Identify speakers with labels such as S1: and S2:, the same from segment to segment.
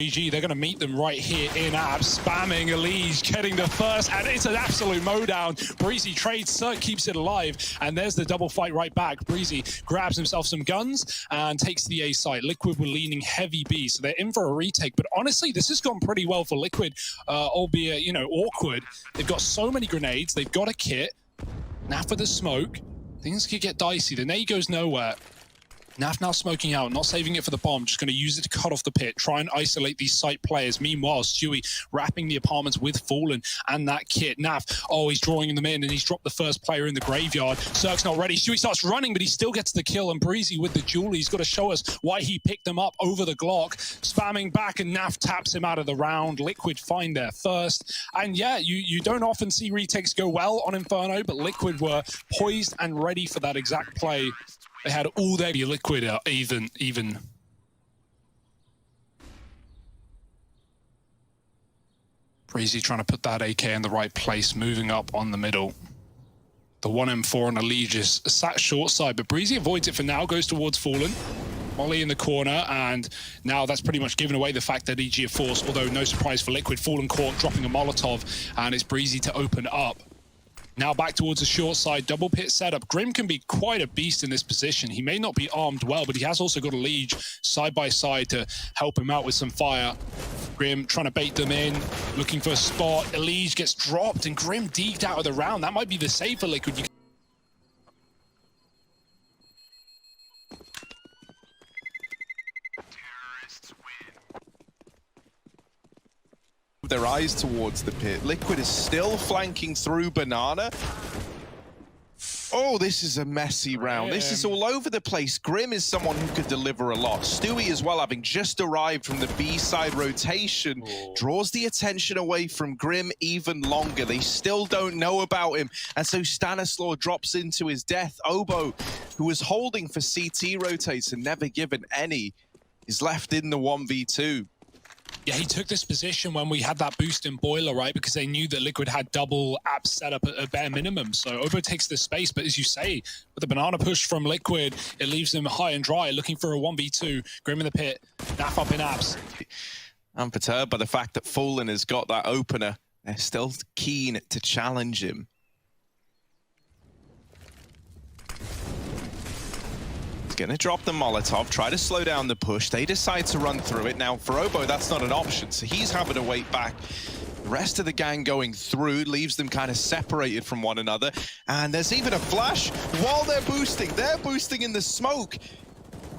S1: EliGE, they're going to meet them right here in abs, spamming EliGE, getting the first, and it's an absolute mowdown. Brehze trades, CeRq keeps it alive, and there's the double fight right back. Brehze grabs himself some guns and takes the A site. Liquid were leaning heavy B, so they're in for a retake. But honestly, this has gone pretty well for Liquid, albeit, you know, awkward. They've got so many grenades, they've got a kit. Now for the smoke, things could get dicey. The nade goes nowhere. Naf now smoking out, not saving it for the bomb, just going to use it to cut off the pit, try and isolate these site players. Meanwhile, Stewie wrapping the apartments with Fallen and that kit. Naf, oh, he's drawing them in, and he's dropped the first player in the graveyard. CeRq's not ready. Stewie starts running, but he still gets the kill, and Brehze with the jewel, he's got to show us why he picked them up over the Glock, spamming back, and Naf taps him out of the round. Liquid find their first. And yeah, you don't often see retakes go well on Inferno, but Liquid were poised and ready for that exact play. They had all their Liquid even. Brehze trying to put that AK in the right place, moving up on the middle. The 1M4 on EliGE is sat short side, but Brehze avoids it for now, goes towards Fallen. Molly in the corner, and now that's pretty much given away the fact that EG are forced, although no surprise for Liquid. Fallen caught dropping a Molotov, and it's Brehze to open up. Now back towards the short side, double pit setup. Grim can be quite a beast in this position. He may not be armed well, but he has also got EliGE side by side to help him out with some fire. Grim trying to bait them in, looking for a spot. EliGE gets dropped, and Grim deked out of the round. That might be the save for Liquid.
S2: Their eyes towards the pit. Liquid is still flanking through Banana. Oh, this is a messy round. This is all over the place. Grim is someone who could deliver a lot. Stewie as well, having just arrived from the B-side rotation, draws the attention away from Grim even longer. They still don't know about him, and so Stanislaw drops into his death. Obo, who was holding for CT rotates and never given any, is left in the 1v2.
S1: Yeah, he took this position when we had that boost in Boiler, right? Because they knew that Liquid had double apps set up at a bare minimum. So Obo takes the space, but as you say, with the banana push from Liquid, it leaves them high and dry, looking for a 1v2. Grim in the pit, Naf up in apps.
S2: I'm perturbed by the fact that Fallen has got that opener. They're still keen to challenge him. Gonna drop the Molotov, try to slow down the push. They decide to run through it. Now for Obo, that's not an option, so he's having to wait back. The rest of the gang going through leaves them kind of separated from one another, and there's even a flash while they're boosting. They're boosting in the smoke.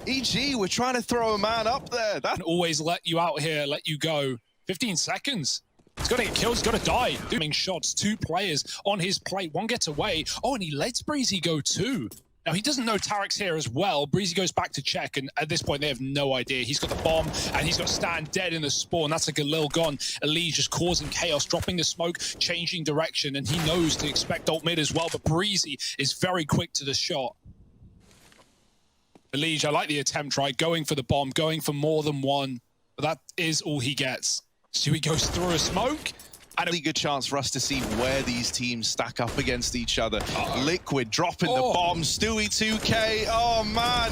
S2: EG, we're trying to throw a man up there. That
S1: always let you out here, let you go. 15 seconds. He's got to get killed, he's got to die. Doing shots, 2 players on his plate, 1 gets away. Oh, and he lets Brehze go too. Now, he doesn't know Tarik's here as well. Brehze goes back to check, and at this point, they have no idea. He's got the bomb, and he's got Stan dead in the spawn. That's like a little gone. EliGE just causing chaos, dropping the smoke, changing direction, and he knows to expect ult mid as well, but Brehze is very quick to the shot. EliGE, I like the attempt, right? Going for the bomb, going for more than one, but that is all he gets. Stewie goes through a smoke.
S2: A really good chance for us to see where these teams stack up against each other. Liquid dropping the bomb. Stewie 2K. Oh man,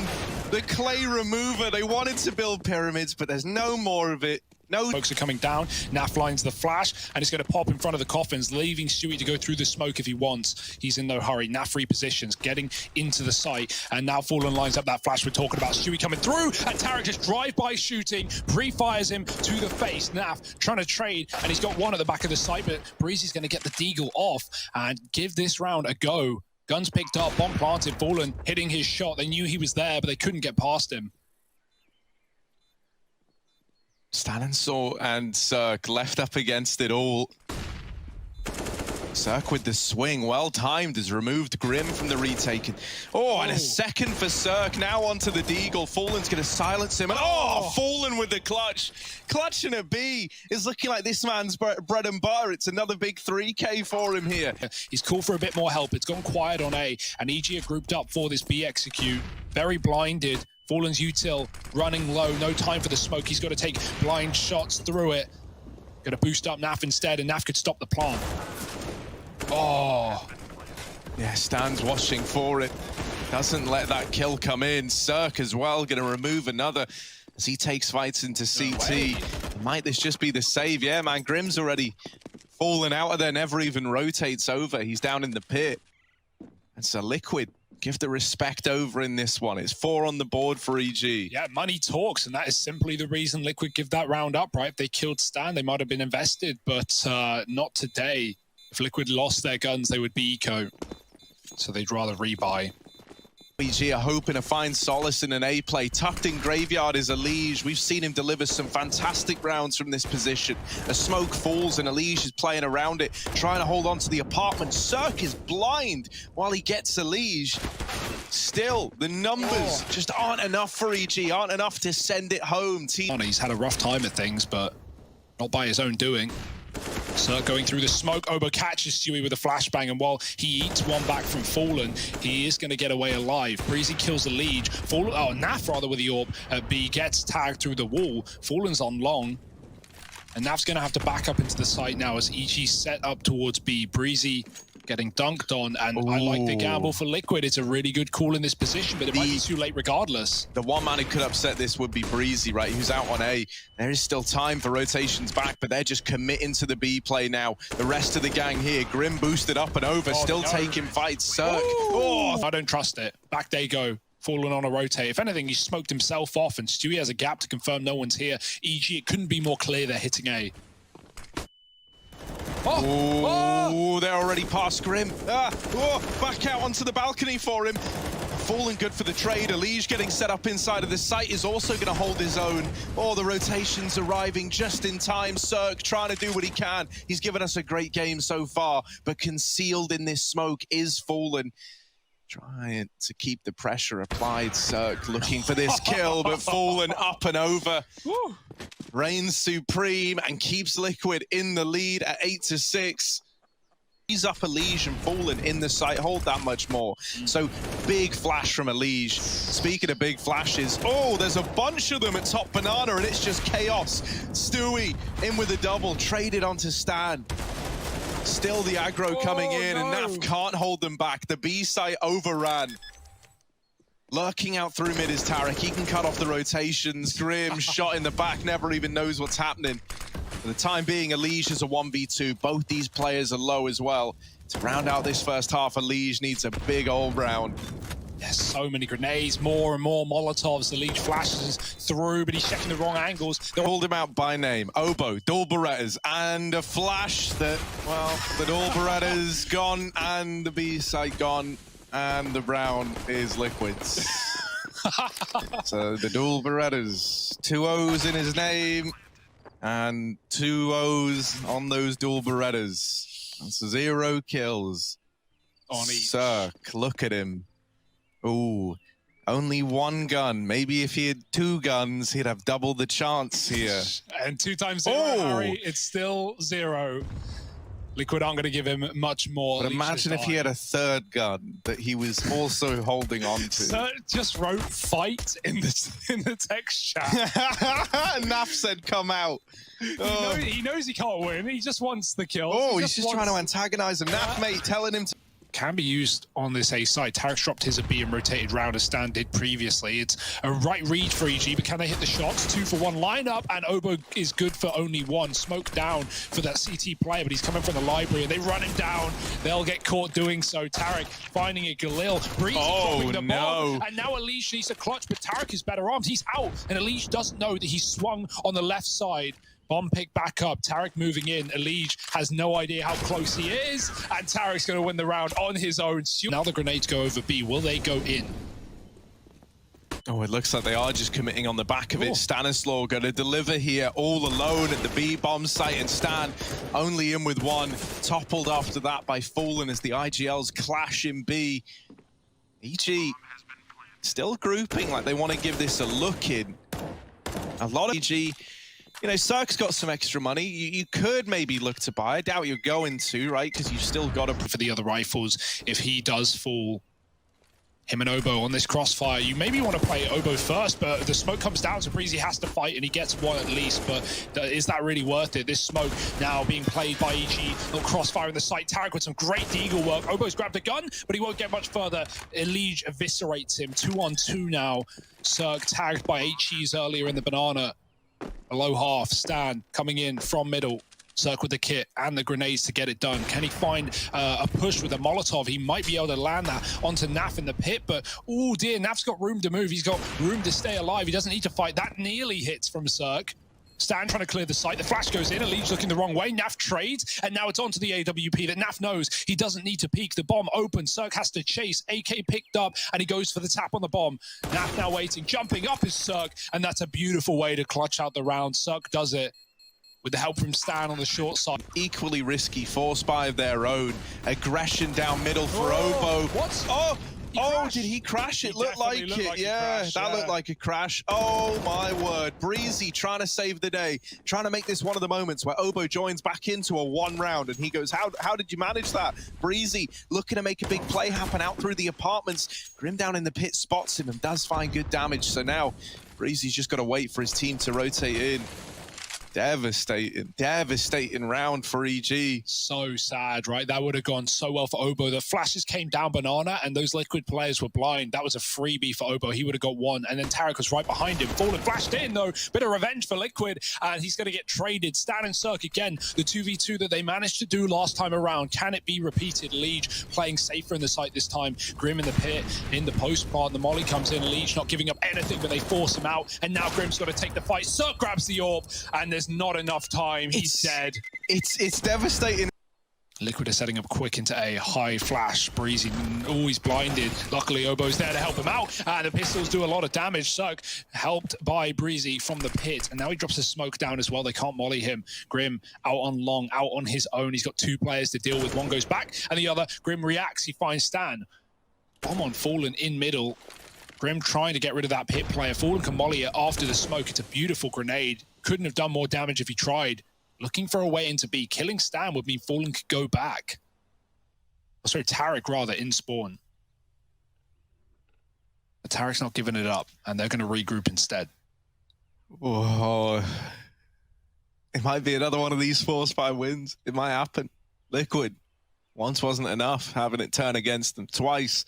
S2: the clay remover. They wanted to build pyramids, but there's no more of it. No.
S1: Folks are coming down. Naf lines the flash, and it's going to pop in front of the coffins, leaving Stewie to go through the smoke if he wants. He's in no hurry. Naf repositions, getting into the site, and now Fallen lines up that flash we're talking about. Stewie coming through, and Tarik just drive-by shooting, pre-fires him to the face. Naf trying to trade, and he's got one at the back of the site, but Brehze's going to get the deagle off and give this round a go. Guns picked up, bomb planted, Fallen hitting his shot. They knew he was there, but they couldn't get past him.
S2: Stanislaw and CeRq left up against it all. CeRq with the swing, well timed, has removed Grim from the retake. Oh, and a second for CeRq, now onto the deagle. Fallen's gonna silence him, and Fallen with the clutch. Clutch and a B is looking like this man's bread and butter. It's another big 3K for him here.
S1: He's called for a bit more help. It's gone quiet on A, and EG are grouped up for this B execute. Very blinded. Fallen's util running low, no time for the smoke. He's got to take blind shots through it. Got to boost up Naf instead, and Naf could stop the plant. Oh.
S2: Yeah, Stan's watching for it. Doesn't let that kill come in. CeRq as well, going to remove another as he takes fights into CT. Might this just be the save? Yeah, man, Grim's already fallen out of there, never even rotates over. He's down in the pit. And so Liquid give the respect over in this one. It's 4 on the board for EG.
S1: Yeah, money talks, and that is simply the reason Liquid give that round up, right? If they killed Stan, they might have been invested, but not today. If Liquid lost their guns, they would be eco. So they'd rather rebuy.
S2: EG are hoping to find solace in an A play. Tucked in Graveyard is EliGE. We've seen him deliver some fantastic rounds from this position. A smoke falls and EliGE is playing around it, trying to hold on to the apartment. CeRq is blind while he gets EliGE. Still, the numbers just aren't enough for EG, aren't enough to send it home.
S1: He's had a rough time at things, but not by his own doing. CeRq going through the smoke. Obo catches Stewie with a flashbang, and while he eats one back from Fallen, he is going to get away alive. Brehze kills EliGE. Fallen, Naf rather with the orb at B, gets tagged through the wall. Fallen's on long, and Naf's going to have to back up into the site now as EG set up towards B. Brehze getting dunked on, and I like the gamble for Liquid. It's a really good call in this position, but it might be too late regardless.
S2: The one man who could upset this would be Brehze, right? Who's out on A. There is still time for rotations back, but they're just committing to the B play now. The rest of the gang here, Grim boosted up and over, still taking fights. CeRq.
S1: I don't trust it. Back they go. Fallen on a rotate. If anything, he smoked himself off, and Stewie has a gap to confirm no one's here. EG, it couldn't be more clear they're hitting A.
S2: They're already past Grim. Back out onto the balcony for him. Fallen good for the trade. EliGE getting set up inside of the site is also going to hold his own. The rotations arriving just in time. CeRq trying to do what he can. He's given us a great game so far, but concealed in this smoke is Fallen. Trying to keep the pressure applied. CeRq looking for this kill, but Fallen up and over. Reigns supreme and keeps Liquid in the lead at 8-6. He's up EliGE and Fallen in the site, hold that much more. So big flash from EliGE. Speaking of big flashes, there's a bunch of them at top banana and it's just chaos. Stewie in with a double, traded onto Stan. Still the aggro coming in, and Naf can't hold them back. The B site overran. Lurking out through mid is tarik. He can cut off the rotations. Grim shot in the back, never even knows what's happening. For the time being, EliGE is a 1v2. Both these players are low as well. To round out this first half, EliGE needs a big old round.
S1: There's so many grenades, more and more Molotovs. EliGE flashes through, but he's checking the wrong angles.
S2: They called him out by name. Obo, dual Berettas, and a flash that, well, the dual Beretta's gone, and the B site gone, and the round is Liquid's. So the dual Berettas, 2 O's in his name, and 2 O's on those dual Berettas. That's 0 kills.
S1: On each.
S2: CeRq, look at him. Only 1 gun. Maybe if he had 2 guns, he'd have double the chance here.
S1: And 2 times 0, Harry, it's still 0. Liquid aren't going to give him much more.
S2: But imagine if he had a 3rd gun that he was also holding on to.
S1: CeRq just wrote fight in the text chat.
S2: Naf said come out.
S1: He knows he can't win. He just wants the kill.
S2: He's just trying to antagonize him. Naf, mate, telling him to...
S1: Can be used on this A side. Tarik dropped his B and rotated round as Stan did previously. It's a right read for EG, but can they hit the shots? 2 for 1 lineup, and Obo is good for only 1. Smoke down for that CT player, but he's coming from the library, and they run him down. They'll get caught doing so. Tarik finding it. Galil, Brehze dropping the bomb, and now EliGE needs a clutch, but Tarik is better armed. He's out, and EliGE doesn't know that he's swung on the left side. Bomb pick back up, Tarik moving in. EliGE has no idea how close he is, and Tarik's going to win the round on his own. Now the grenades go over B. Will they go in?
S2: It looks like they are just committing on the back of it. Stanislaw going to deliver here all alone at the B bomb site, and Stan only in with 1. Toppled after that by Fallen as the IGLs clash in B. EG still grouping like they want to give this a look in. A lot of EG... You know, CeRq's got some extra money. You could maybe look to buy. I doubt you're going to, right? Because you've still got to...
S1: For the other rifles, if he does fall, him and Obo on this crossfire, you maybe want to play Obo first, but the smoke comes down, so Brehze has to fight, and he gets 1 at least, but is that really worth it? This smoke now being played by EG, little crossfire in the site. Tarik with some great deagle work. Obo's grabbed a gun, but he won't get much further. EliGE eviscerates him. 2 on 2 now. CeRq tagged by HEs earlier in the banana. Below half, Stan coming in from middle. CeRq with the kit and the grenades to get it done. Can he find a push with a Molotov? He might be able to land that onto Naf in the pit, but oh dear, Naf's got room to move. He's got room to stay alive. He doesn't need to fight. That nearly hits from CeRq. Stan trying to clear the site. The flash goes in. EliGE looking the wrong way. Naf trades, and now it's onto the AWP that Naf knows he doesn't need to peek. The bomb open. CeRq has to chase. AK picked up, and he goes for the tap on the bomb. Naf now waiting. Jumping up is CeRq, and that's a beautiful way to clutch out the round. CeRq does it with the help from Stan on the short side.
S2: Equally risky force buy of their own. Aggression down middle for Obo.
S1: What?
S2: Oh, did he crash? It looked like it. Yeah, that looked like a crash. Oh, my word. Brehze trying to save the day, trying to make this one of the moments where Obo joins back into a one round, and he goes, how did you manage that? Brehze looking to make a big play happen out through the apartments. Grim down in the pit spots him and does find good damage. So now Brehze's just got to wait for his team to rotate in. Devastating round for EG.
S1: So sad, right? That would have gone so well for Obo. The flashes came down Banana, and those Liquid players were blind. That was a freebie for Obo. He would have got one, and then tarik was right behind him. Fallen flashed in, though. Bit of revenge for Liquid, and he's going to get traded. Stan and CeRq again, the 2v2 that they managed to do last time around. Can it be repeated? EliGE playing safer in the site this time. Grim in the pit, in the post part. The molly comes in. EliGE not giving up anything, but they force him out, and now Grim's got to take the fight. CeRq grabs the orb, and there's not enough time. He's dead.
S2: It's devastating.
S1: Liquid are setting up quick into a high flash. Brehze always blinded. Luckily, Obo's there to help him out, and the pistols do a lot of damage. CeRq helped by Brehze from the pit, and now he drops his smoke down as well. They can't molly him. Grim out on long, out on his own. He's got two players to deal with. One goes back, and the other, Grim reacts. He finds Stan. Bomb on Fallen in middle. Grim trying to get rid of that pit player. Fallen can molly it after the smoke. It's a beautiful grenade. Couldn't have done more damage if he tried. Looking for a way into B. Killing Stan would mean Fallen could go back. Oh, sorry, tarik rather, in spawn. But tarik's not giving it up, and they're going to regroup instead.
S2: Oh, it might be another one of these force buy wins. It might happen. Liquid, once wasn't enough, having it turn against them twice.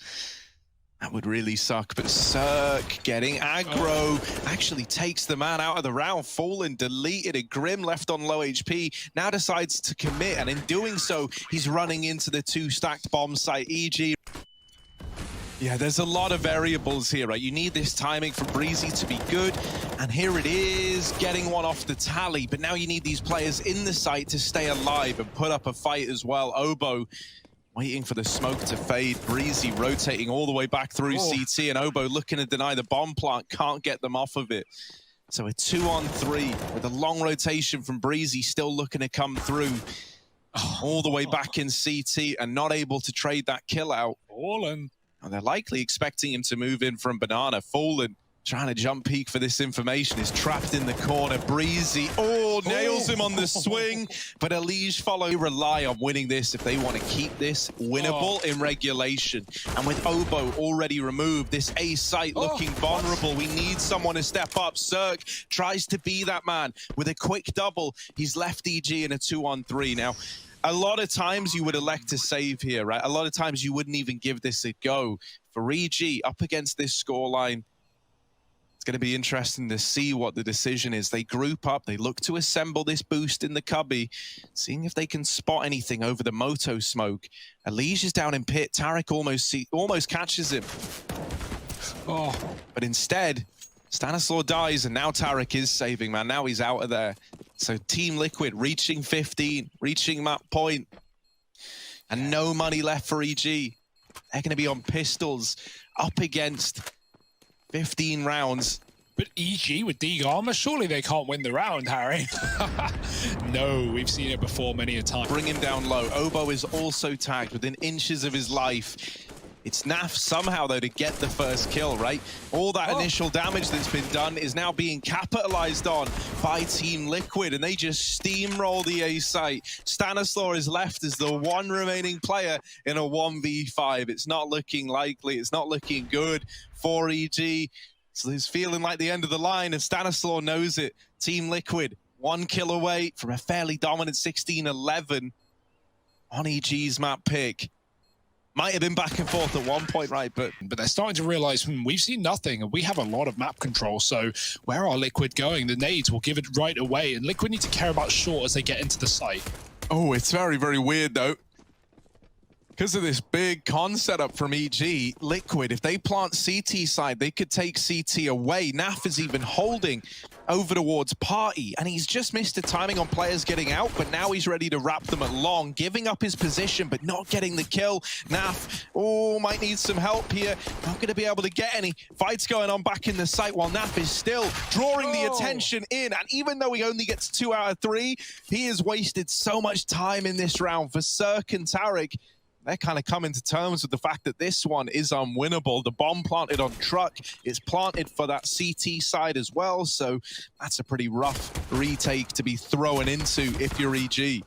S2: That would really suck, but CeRq getting aggro actually takes the man out of the round. Fallen deleted it. Grim left on low HP, now decides to commit, and in doing so, he's running into the two stacked bomb site. EG. Yeah, there's a lot of variables here, right? You need this timing for Brehze to be good, and here it is, getting one off the tally, but now you need these players in the site to stay alive and put up a fight as well. Obo waiting for the smoke to fade. Brehze rotating all the way back through CT, and Obo looking to deny the bomb plant, can't get them off of it. So a 2-on-3 with a long rotation from Brehze, still looking to come through all the way back in CT and not able to trade that kill out.
S1: Fallen.
S2: And they're likely expecting him to move in from Banana. Fallen trying to jump peek for this information, is trapped in the corner. Brehze, nails him on the swing, but EliGE follow. Rely on winning this if they want to keep this winnable in regulation. And with Obo already removed, this A site looking vulnerable, we need someone to step up. CeRq tries to be that man with a quick double. He's left EG in a 2-on-3 now. A lot of times you would elect to save here, right? A lot of times you wouldn't even give this a go. For EG, up against this scoreline, it's going to be interesting to see what the decision is. They group up, they look to assemble this boost in the cubby, seeing if they can spot anything over the moto smoke. EliGE is down in pit. tarik almost catches him. But instead, Stanislaw dies, and now tarik is saving, man. Now he's out of there. So Team Liquid reaching 15, reaching that point, and no money left for EG. They're going to be on pistols up against 15 rounds.
S1: But EG with D armor, surely they can't win the round, Harry. No, we've seen it before many a time.
S2: Bring him down low. Obo is also tagged within inches of his life. It's Naf somehow, though, to get the first kill, right? All that initial damage that's been done is now being capitalized on by Team Liquid, and they just steamroll the A site. Stanislaw is left as the one remaining player in a 1v5. It's not looking likely. It's not looking good for EG. So it's feeling like the end of the line, and Stanislaw knows it. Team Liquid, 1 kill away from a fairly dominant 16-11 on EG's map pick. Might have been back and forth at one point, right? But
S1: they're starting to realize, we've seen nothing, and we have a lot of map control, so where are Liquid going? The nades will give it right away, and Liquid need to care about short as they get into the site.
S2: oh, it's very, very weird, though. Because of this big con setup from EG, Liquid, if they plant CT side, they could take CT away. Naf is even holding over towards Party, and he's just missed the timing on players getting out, but now he's ready to wrap them at long, giving up his position, but not getting the kill. Naf, oh, might need some help here. Not going to be able to get any. Fights going on back in the site while Naf is still drawing the attention in, and even though he only gets 2 out of 3, he has wasted so much time in this round for CeRq and tarik. They're kind of coming to terms with the fact that this one is unwinnable. The bomb planted on truck, it's planted for that CT side as well, so that's a pretty rough retake to be thrown into if you're EG.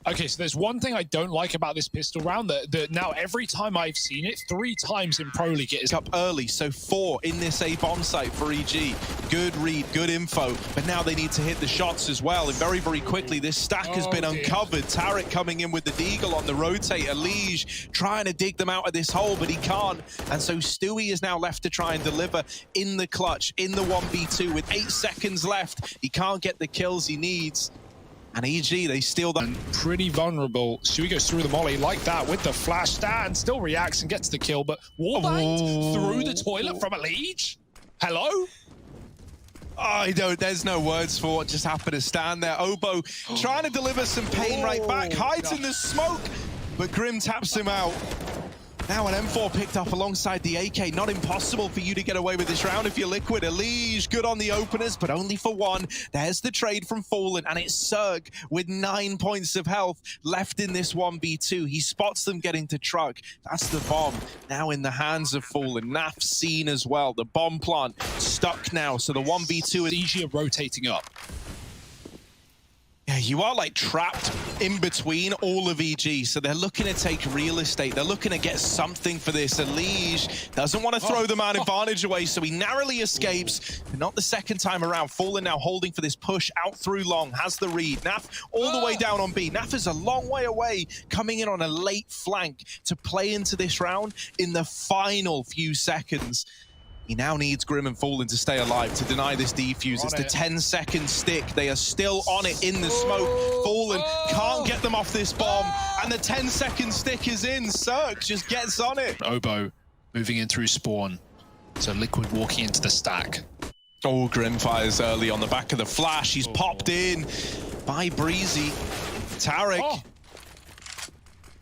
S1: Okay, so there's one thing I don't like about this pistol round, that now every time I've seen it, 3 times in Pro League it is
S2: Up early, so 4 in this A bomb site for EG. Good read, good info, but now they need to hit the shots as well, and very, very quickly this stack has been uncovered. tarik coming in with the deagle on the rotate. EliGE trying to dig them out of this hole, but he can't, and so Stewie is now left to try and deliver in the clutch, in the 1v2 with 8 seconds left. He can't get the kills he needs. And EG, they steal that.
S1: Pretty vulnerable. Stewie goes through the molly like that with the flash. Stan still reacts and gets the kill, but wallbanged through the toilet from EliGE? Hello?
S2: I don't, there's no words for what just happened to Stan there. Obo trying to deliver some pain right back, hides in the smoke, but Grim taps him out. Now an M4 picked up alongside the AK. Not impossible for you to get away with this round if you're Liquid. EliGE good on the openers, but only for 1. There's the trade from Fallen, and it's CeRq with 9 points of health left in this 1v2. He spots them getting to truck. That's the bomb now in the hands of Fallen. Naf seen as well. The bomb plant stuck now, so the 1v2 is
S1: EG are rotating up.
S2: Yeah, you are like trapped in between all of EG, so they're looking to take real estate. They're looking to get something for this. EliGE doesn't want to throw the man advantage away, so he narrowly escapes. But not the second time around. Fallen now holding for this push out through long, has the read. Naf all the way down on B. Naf is a long way away, coming in on a late flank to play into this round in the final few seconds. He now needs Grim and Fallen to stay alive to deny this defuse. It's the 10-second stick. They are still on it in the smoke. Fallen can't get them off this bomb, and the 10-second stick is in. CeRq just gets on it.
S1: Obo moving in through spawn. So Liquid walking into the stack.
S2: Oh, Grim fires early on the back of the flash. He's popped in by Brehze. tarik.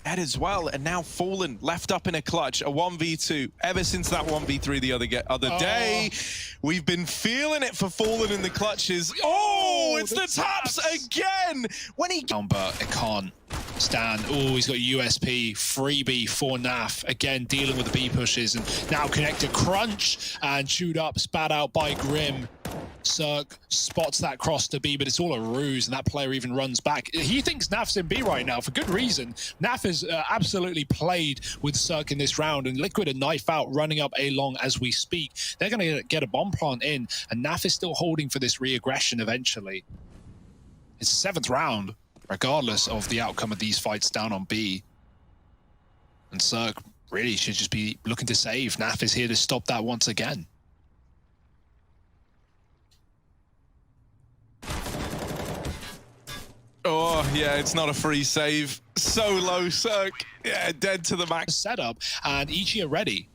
S2: Head as well, and now Fallen left up in a clutch, a 1v2. Ever since that 1v3 the other day, we've been feeling it for Fallen in the clutches. Oh, it's the taps again! When he...
S1: But it can't stand. Oh, he's got USP, freebie for Naf. Again, dealing with the B pushes, and now connected crunch, and chewed up, spat out by Grim. CeRq spots that cross to B, but it's all a ruse, and that player even runs back. He thinks Naf's in B right now for good reason. Naf has absolutely played with CeRq in this round, and Liquid a knife out, running up A long as we speak. They're going to get a bomb plant in, and Naf is still holding for this re-aggression eventually. It's the 7th round, regardless of the outcome of these fights down on B. And CeRq really should just be looking to save. Naf is here to stop that once again.
S2: Oh, yeah, it's not a free save. So low, CeRq. Yeah, dead to the max.
S1: Setup, and EG are ready.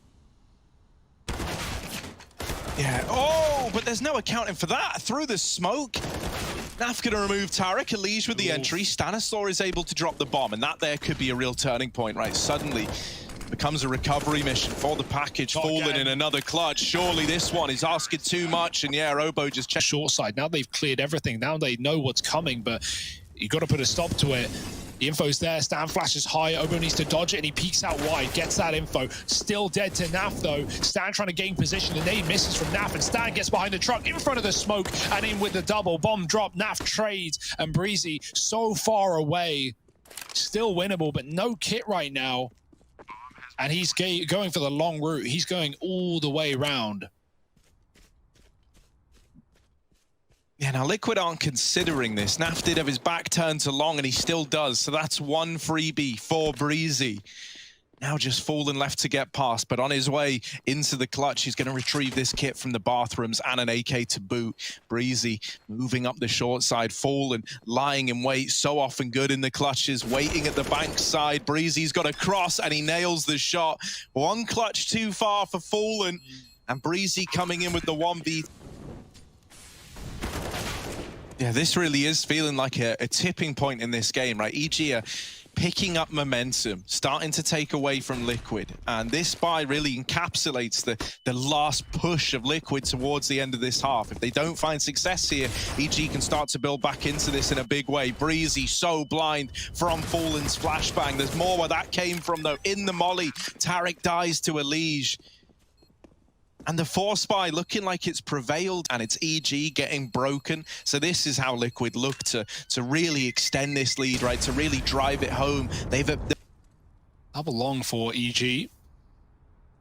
S2: Yeah, oh, but there's no accounting for that. Through the smoke. Naf gonna remove tarik. EliGE with the entry. Stanislaw is able to drop the bomb, and that there could be a real turning point, right? Suddenly becomes a recovery mission for the package. Fallen in another clutch. Surely this one is asking too much, and yeah, Obo just checked.
S1: Short side, now they've cleared everything. Now they know what's coming, but you got to put a stop to it. The info's there. Stan flashes high. Obo needs to dodge it, and he peeks out wide. Gets that info. Still dead to Naf, though. Stan trying to gain position. The nade misses from Naf, and Stan gets behind the truck in front of the smoke and in with the double. Bomb drop. Naf trades, and Brehze so far away. Still winnable, but no kit right now. And he's going for the long route. He's going all the way around.
S2: Yeah, now Liquid aren't considering this. Naf did have his back turned to long, and he still does. So that's one freebie for Brehze. Now just Fallen left to get past, but on his way into the clutch, he's going to retrieve this kit from the bathrooms and an AK to boot. Brehze moving up the short side. Fallen lying in wait, so often good in the clutches, waiting at the bank side. Brehze's got a cross and he nails the shot. One clutch too far for Fallen, and Brehze coming in with the 1v. Yeah, this really is feeling like a tipping point in this game, right? EliGE are picking up momentum, starting to take away from Liquid. And this buy really encapsulates the last push of Liquid towards the end of this half. If they don't find success here, EliGE can start to build back into this in a big way. Brehze so blind from Fallen's flashbang. There's more where that came from, though. In the molly, Tarik dies to EliGE. And the force spy looking like it's prevailed, and it's EliGE getting broken. So this is how Liquid look to really extend this lead, right? To really drive it home.
S1: Double long for EliGE.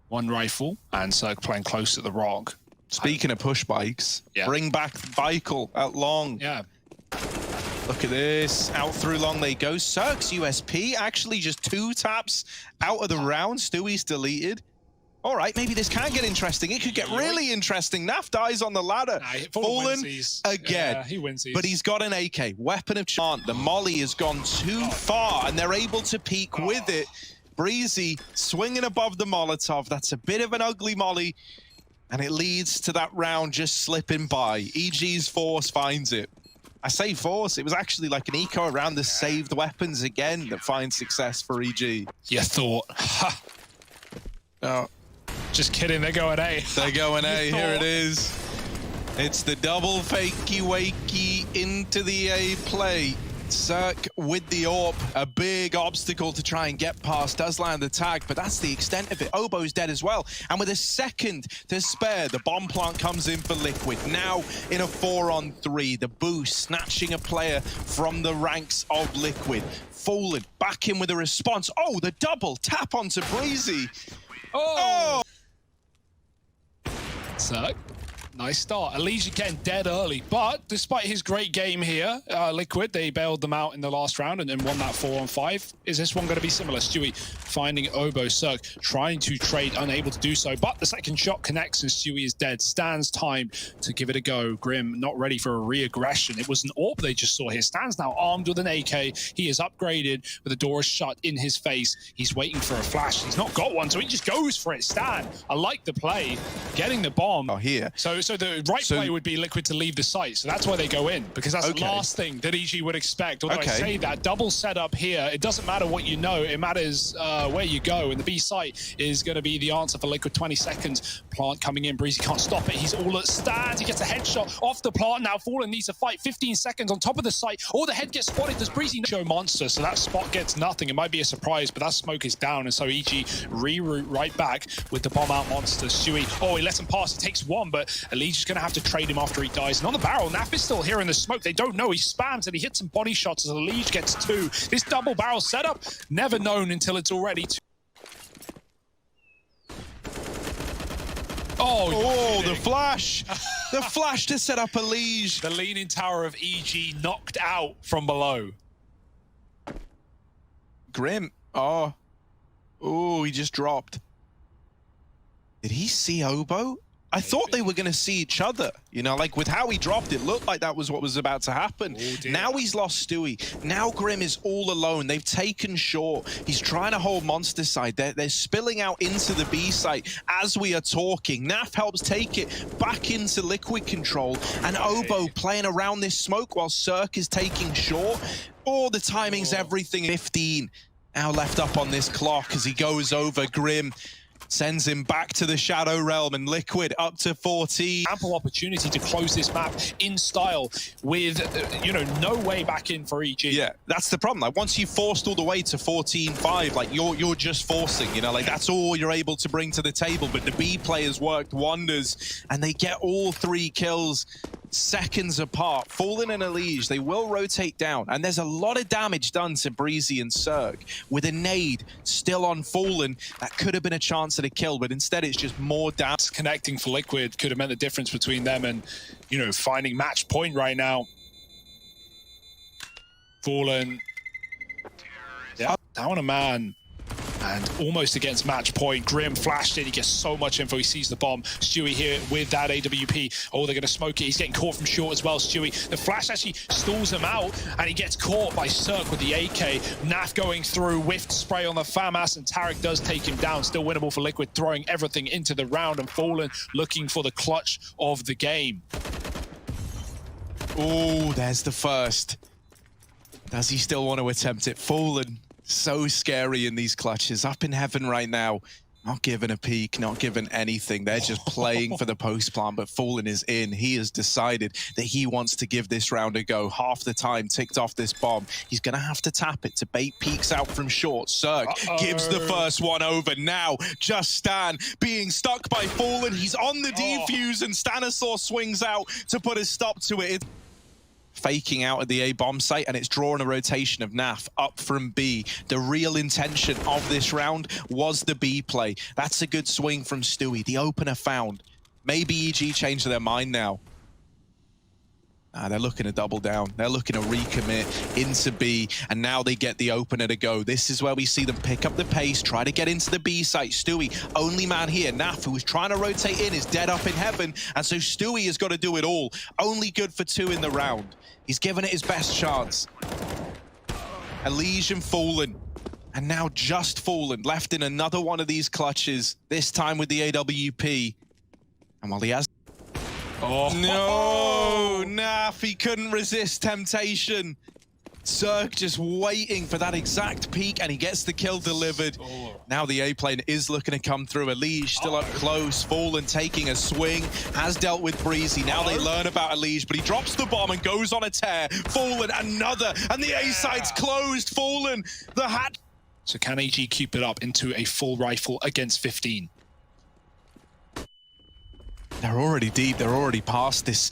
S1: One rifle, and CeRq playing close to the rock.
S2: Speaking of push bikes,
S1: yeah.
S2: Bring back Vikel out long.
S1: Yeah.
S2: Look at this. Out through long they go. CeRq's USP actually just 2 taps out of the round. Stewie's deleted. All right, maybe this can get interesting. It could get really interesting. Naf dies on the ladder. Fallen again.
S1: Yeah, he wins these.
S2: But he's got an AK, weapon of chant. The molly has gone too far, and they're able to peek with it. Brehze swinging above the Molotov. That's a bit of an ugly molly, and it leads to that round just slipping by. EG's force finds it. I say force, it was actually like an eco around the saved weapons again that finds success for EliGE.
S1: You thought, ha.
S2: Oh.
S1: Just kidding, they're going A.
S2: They're going A, here it is. It's the double fakey wakey into the A play. CeRq with the AWP, a big obstacle to try and get past, does land the tag, but that's the extent of it. Obo's dead as well, and with a second to spare, the bomb plant comes in for Liquid. Now in a 4-on-3, the boost snatching a player from the ranks of Liquid. Fallen back in with a response. Oh, the double tap onto Brehze. Oh!
S1: CeRq, nice start. EliGE getting dead early, but despite his great game here, Liquid, they bailed them out in the last round and then won that 4-on-5. Is this one going to be similar? Stewie finding Obo, CeRq trying to trade, unable to do so, but the second shot connects and Stewie is dead. Stan's time to give it a go. Grim not ready for a re-aggression. It was an AWP they just saw here. Stan's now armed with an AK. He is upgraded, but the door is shut in his face. He's waiting for a flash. He's not got one, so he just goes for it. Stan, I like the play, getting the bomb.
S2: Oh, here.
S1: So the right play would be Liquid to leave the site. So that's why they go in, because that's the last thing that EliGE would expect. Although I say that, double setup here, it doesn't matter what you know, it matters where you go. And the B site is going to be the answer for Liquid. 20 seconds. Plant coming in. Brehze can't stop it. He's all at stands. He gets a headshot off the plant. Now Fallen needs to fight. 15 seconds on top of the site. Oh, the head gets spotted. Does Brehze show monster? So that spot gets nothing. It might be a surprise, but that smoke is down. And so EliGE reroute right back with the bomb out monster. Stewie, oh, he lets him pass. It takes one, but EliGE's going to have to trade him after he dies. And on the barrel, Naf is still here in the smoke. They don't know. He spams and he hits some body shots as EliGE gets 2. This double barrel setup, never known until it's already 2. Oh,
S2: the flash! The flash to set up EliGE.
S1: The leaning tower of EliGE knocked out from below.
S2: Grim. Oh. Oh, he just dropped. Did he see Obo? I thought they were going to see each other. You know, like with how he dropped, it looked like that was what was about to happen. Now he's lost Stewie. Now Grim is all alone. They've taken short. He's trying to hold monster side. They're spilling out into the B site as we are talking. Naf helps take it back into Liquid control. And Obo playing around this smoke while CeRq is taking short. Oh, the timing's everything. 15 now left up on this clock as he goes over. Grim sends him back to the Shadow Realm, and Liquid up to 14.
S1: Ample opportunity to close this map in style with, you know, no way back in for EG.
S2: Yeah, that's the problem. Like, once you forced all the way to 14-5, like, you're just forcing, you know, like, that's all you're able to bring to the table. But the B players worked wonders, and they get all 3 kills seconds apart. Fallen and EliGE, they will rotate down, and there's a lot of damage done to Brehze and CeRq. With a nade still on Fallen, that could have been a chance at a kill, but instead it's just more damage.
S1: Connecting for Liquid could have meant the difference between them and, you know, finding match point right now. Fallen, yeah, down a man. And almost against match point. Grim flashed in. He gets so much info. He sees the bomb. Stewie here with that AWP. Oh, they're going to smoke it. He's getting caught from short as well, Stewie. The flash actually stalls him out, and he gets caught by CeRq with the AK. Naf going through, whiffed spray on the FAMAS, and tarik does take him down. Still winnable for Liquid, throwing everything into the round, and Fallen looking for the clutch of the game.
S2: Oh, there's the first. Does he still want to attempt it? Fallen, so scary in these clutches. Up in heaven right now. Not given a peek, not given anything. They're just playing for the post plant, but Fallen is in. He has decided that he wants to give this round a go. Half the time ticked off this bomb. He's going to have to tap it to bait peeks out from short. CeRq gives the first one over. Now, just Stan being stuck by Fallen. He's on the defuse, and Stanislaw swings out to put a stop to it. Faking out at the A bomb site, and it's drawing a rotation of Naf up from B. The real intention of this round was the B play. That's a good swing from Stewie. The opener found. Maybe EG changed their mind now. They're looking to double down. They're looking to recommit into B, and now they get the opener to go. This is where we see them pick up the pace, try to get into the B site. Stewie, only man here. Naf, who was trying to rotate in, is dead up in heaven, and so Stewie has got to do it all. Only good for 2 in the round. He's given it his best chance. EliGE and Fallen, and now just Fallen, left in another one of these clutches, this time with the AWP. And while he has... Oh no, Naf, he couldn't resist temptation. CeRq just waiting for that exact peak, and he gets the kill delivered. Now the A plane is looking to come through. EliGE still up close. Fallen taking a swing, has dealt with Brehze. Now they learn about EliGE, but he drops the bomb and goes on a tear. Fallen, another, and the A side's closed. Fallen, the hat.
S1: So can EG keep it up into a full rifle against 15?
S2: They're already deep, they're already past this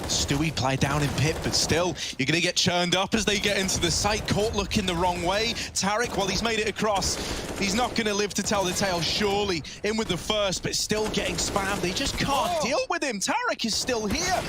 S2: Stewie play down in pit, but still, you're going to get churned up as they get into the site. Caught looking the wrong way. tarik, well, he's made it across. He's not going to live to tell the tale, surely. In with the first, but still getting spammed. They just can't deal with him. tarik is still here.